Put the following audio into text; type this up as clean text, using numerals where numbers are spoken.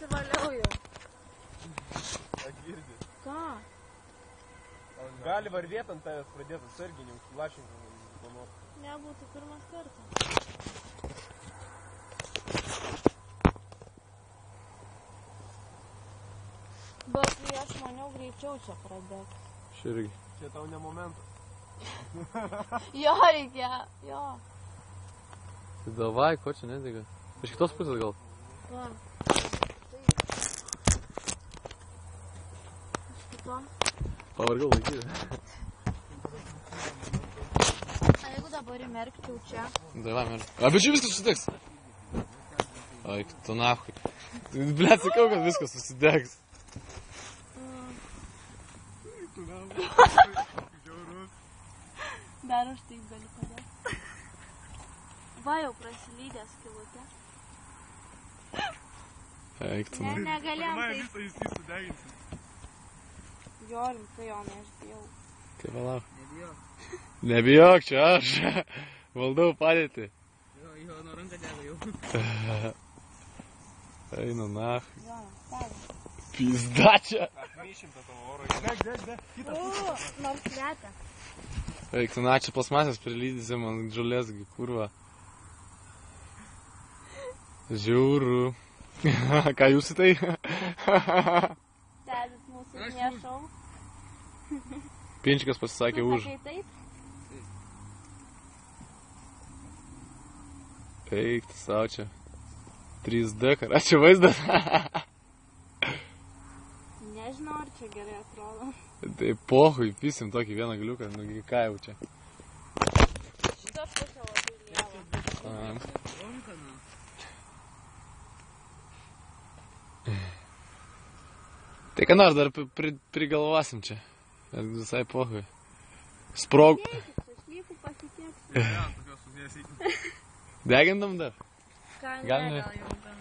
Pasivaliau jau. Girdi. Ką? Gali varvėt ant tavęs pradėt atsarginių, lašinką planuot. Nebūtų pirmas kartas. Bet kai aš maniau greičiau čia pradėt. Širgi. Čia tau ne momentas. Jo reikia, jo. Tai davai, ko čia nedega? Iš kitos pusės gal? Va. Iš kitos. Pavargau laikyti. A jeigu dabar įmerkčiau čia? Davai, merk. A, bet čia viskas susidegs. Ai, tu nahui. Blet, sakau, kad viskas susidegs. Dar aš taip galiu padėti. Va jau prasilydęs kilutė. Eik, tu nahui. Negalėjom taip. Visą jisai sudeginsim. Jo, rimtai, Jonai, aš bijau. Tai palauk. Nebijok. Nebijok, čia aš. Valdau padėtį. Jo, nuo ranką dega jau. Eina nahui. Jonai, stebė. Pizda čia. Atmyšim tą tavo oro. Deg. Kitą pusę. Nors kvepia. Eik, tu na, čia plasmasės prilydysi man žolės, kurva. Žiūru. Ką jūs į tai? Stebit mūsų nešau. Pinčikas pasisakė už. Tu sakai taip? Eik, tu savo čia. 3D, ką čia vaizdas? Nežinau, ar čia gerai atrodo. Tai pohui, pisim tokį vieną galiuką, nugi ką jau čia. Šitą pusę labai lieva. Tai ką nors dar prigalvosim čia. Visai pohui. Sprog... Šlykų pasitieksiu. Ja, tokios sudėsi. Degintam dar? Ką, Gal ne, ne? gal jau.